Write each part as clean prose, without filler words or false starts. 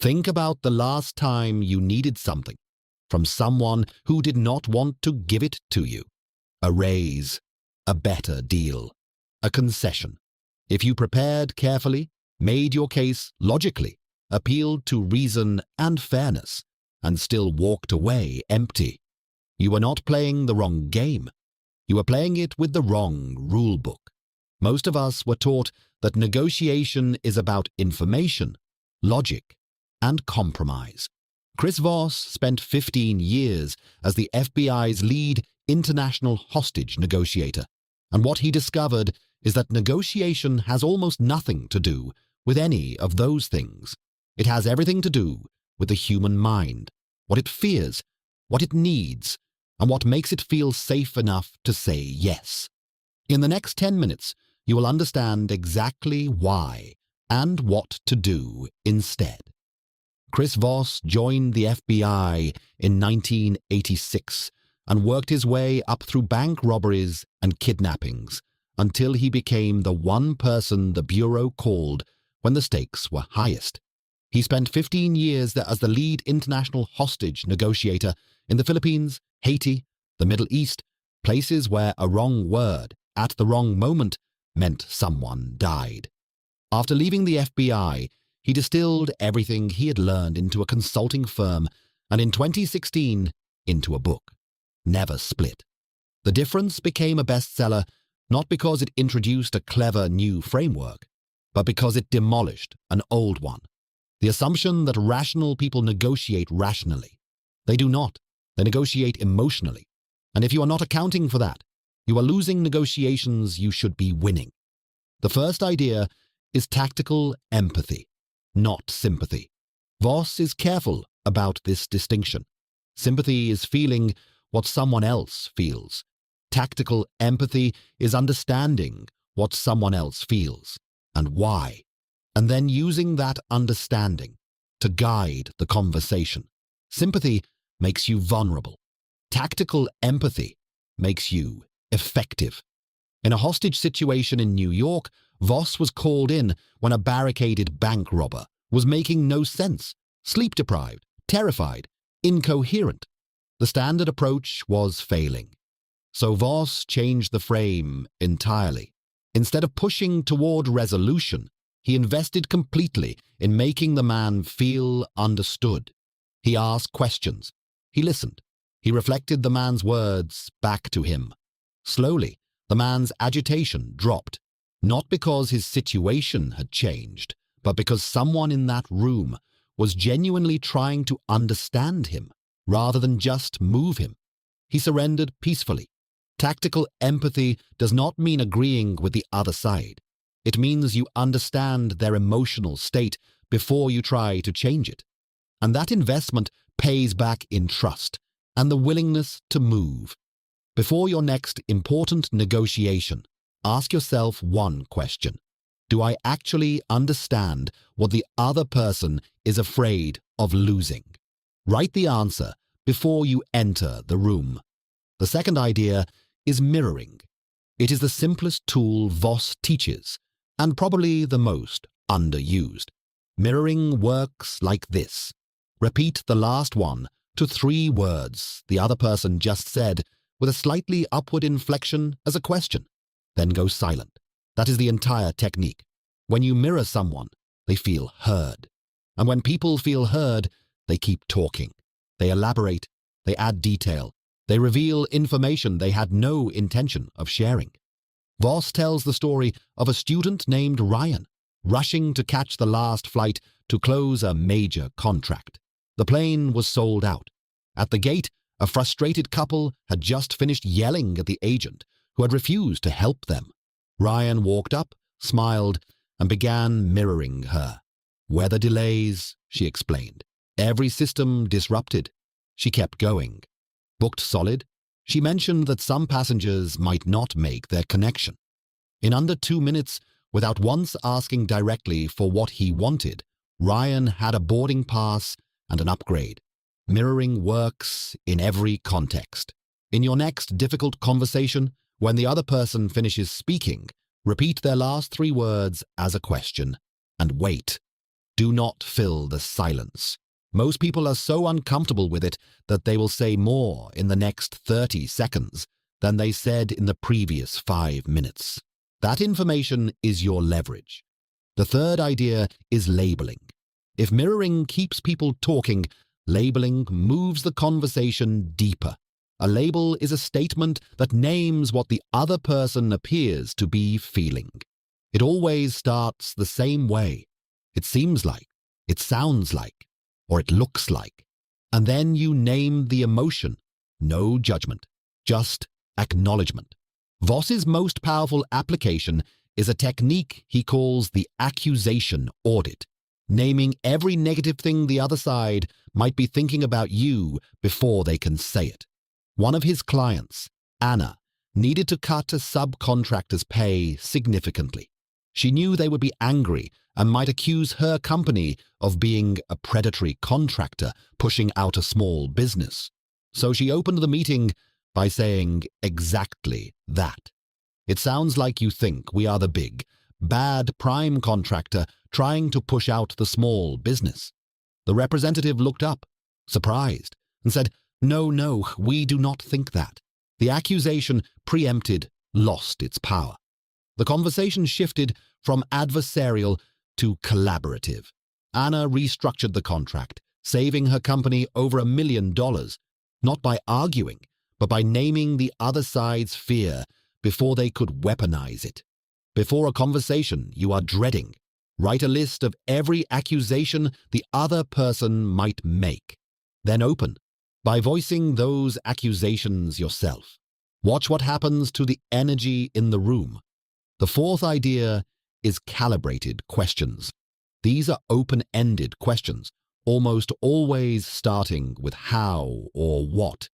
Think about the last time you needed something from someone who did not want to give it to you. A raise, a better deal, a concession. If you prepared carefully, made your case logically, appealed to reason and fairness, and still walked away empty, you were not playing the wrong game. You were playing it with the wrong rule book. Most of us were taught that negotiation is about information, logic, and compromise. Chris Voss spent 15 years as the FBI's lead international hostage negotiator, and what he discovered is that negotiation has almost nothing to do with any of those things. It has everything to do with the human mind, what it fears, what it needs, and what makes it feel safe enough to say yes. In the next 10 minutes, you will understand exactly why and what to do instead. Chris Voss joined the FBI in 1986 and worked his way up through bank robberies and kidnappings until he became the one person the Bureau called when the stakes were highest. He spent 15 years as the lead international hostage negotiator in the Philippines, Haiti, the Middle East, places where a wrong word at the wrong moment meant someone died. After leaving the FBI, he distilled everything he had learned into a consulting firm and in 2016 into a book, Never Split. The Difference became a bestseller not because it introduced a clever new framework, but because it demolished an old one. The assumption that rational people negotiate rationally. They do not. They negotiate emotionally. And if you are not accounting for that, you are losing negotiations you should be winning. The first idea is tactical empathy, not sympathy. Voss is careful about this distinction. Sympathy is feeling what someone else feels. Tactical empathy is understanding what someone else feels and why, and then using that understanding to guide the conversation. Sympathy makes you vulnerable. Tactical empathy makes you effective. In a hostage situation in New York, Voss was called in when a barricaded bank robber was making no sense, sleep-deprived, terrified, incoherent. The standard approach was failing. So Voss changed the frame entirely. Instead of pushing toward resolution, he invested completely in making the man feel understood. He asked questions. He listened. He reflected the man's words back to him. Slowly, the man's agitation dropped, not because his situation had changed, but because someone in that room was genuinely trying to understand him rather than just move him. He surrendered peacefully. Tactical empathy does not mean agreeing with the other side. It means you understand their emotional state before you try to change it. And that investment pays back in trust and the willingness to move. Before your next important negotiation, ask yourself one question. Do I actually understand what the other person is afraid of losing? Write the answer before you enter the room. The second idea is mirroring. It is the simplest tool Voss teaches, and probably the most underused. Mirroring works like this. Repeat the last 1 to 3 words the other person just said with a slightly upward inflection as a question. Then go silent. That is the entire technique. When you mirror someone, they feel heard. And when people feel heard, they keep talking. They elaborate. They add detail. They reveal information they had no intention of sharing. Voss tells the story of a student named Ryan, rushing to catch the last flight to close a major contract. The plane was sold out. At the gate, a frustrated couple had just finished yelling at the agent, who had refused to help them. Ryan walked up, smiled, and began mirroring her. Weather delays, she explained. Every system disrupted. She kept going. Booked solid, she mentioned that some passengers might not make their connection. In under 2 minutes, without once asking directly for what he wanted, Ryan had a boarding pass and an upgrade. Mirroring works in every context. In your next difficult conversation, when the other person finishes speaking, repeat their last 3 words as a question and wait. Do not fill the silence. Most people are so uncomfortable with it that they will say more in the next 30 seconds than they said in the previous 5 minutes. That information is your leverage. The third idea is labeling. If mirroring keeps people talking, labeling moves the conversation deeper. A label is a statement that names what the other person appears to be feeling. It always starts the same way. It seems like, it sounds like, or it looks like. And then you name the emotion. No judgment, just acknowledgement. Voss's most powerful application is a technique he calls the accusation audit, naming every negative thing the other side might be thinking about you before they can say it. One of his clients, Anna, needed to cut a subcontractor's pay significantly. She knew they would be angry and might accuse her company of being a predatory contractor pushing out a small business. So she opened the meeting by saying exactly that. It sounds like you think we are the big, bad prime contractor trying to push out the small business. The representative looked up, surprised, and said, No, we do not think that. The accusation preempted lost its power. The conversation shifted from adversarial to collaborative. Anna restructured the contract, saving her company over $1 million, not by arguing, but by naming the other side's fear before they could weaponize it. Before a conversation you are dreading, write a list of every accusation the other person might make. Then open by voicing those accusations yourself. Watch what happens to the energy in the room. The fourth idea is calibrated questions. These are open-ended questions, almost always starting with how or what,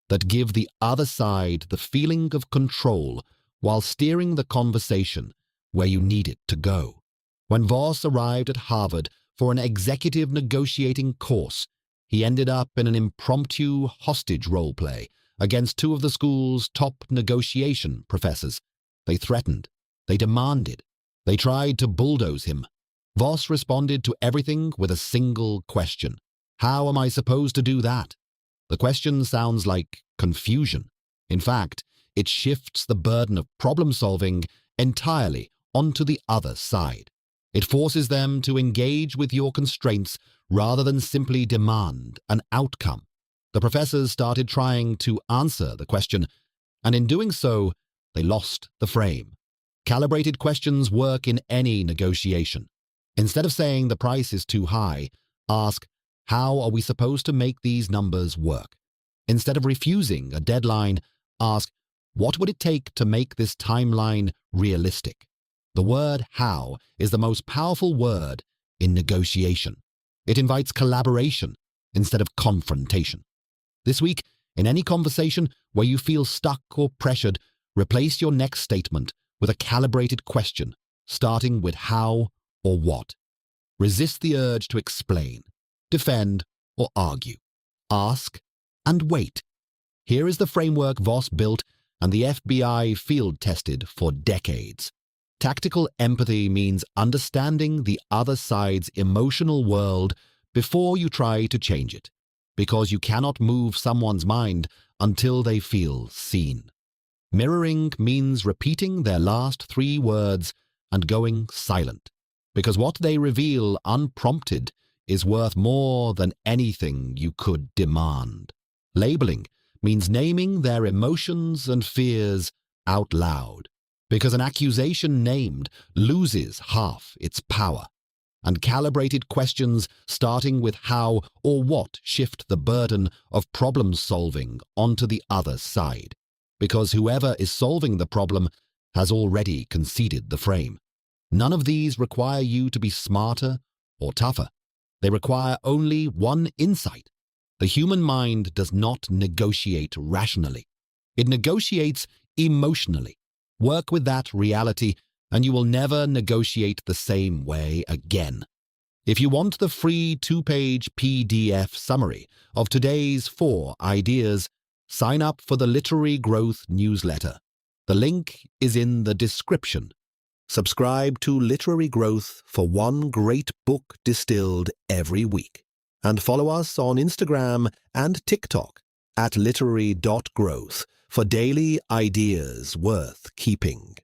that give the other side the feeling of control while steering the conversation where you need it to go. When Voss arrived at Harvard for an executive negotiating course, he ended up in an impromptu hostage role-play against two of the school's top negotiation professors. They threatened, they demanded, they tried to bulldoze him. Voss responded to everything with a single question. How am I supposed to do that? The question sounds like confusion. In fact, it shifts the burden of problem-solving entirely onto the other side. It forces them to engage with your constraints rather than simply demand an outcome. The professors started trying to answer the question, and in doing so, they lost the frame. Calibrated questions work in any negotiation. Instead of saying the price is too high, ask, how are we supposed to make these numbers work? Instead of refusing a deadline, ask, what would it take to make this timeline realistic? The word how is the most powerful word in negotiation. It invites collaboration instead of confrontation. This week, in any conversation where you feel stuck or pressured, replace your next statement with a calibrated question, starting with how or what. Resist the urge to explain, defend, or argue. Ask and wait. Here is the framework Voss built and the FBI field-tested for decades. Tactical empathy means understanding the other side's emotional world before you try to change it, because you cannot move someone's mind until they feel seen. Mirroring means repeating their last 3 words and going silent, because what they reveal unprompted is worth more than anything you could demand. Labeling means naming their emotions and fears out loud, because an accusation named loses half its power. And calibrated questions starting with how or what shift the burden of problem-solving onto the other side, because whoever is solving the problem has already conceded the frame. None of these require you to be smarter or tougher. They require only one insight. The human mind does not negotiate rationally. It negotiates emotionally. Work with that reality, and you will never negotiate the same way again. If you want the free 2-page PDF summary of today's 4 ideas, sign up for the Literary Growth newsletter. The link is in the description. Subscribe to Literary Growth for one great book distilled every week. And follow us on Instagram and TikTok at literary.growth for daily ideas worth keeping.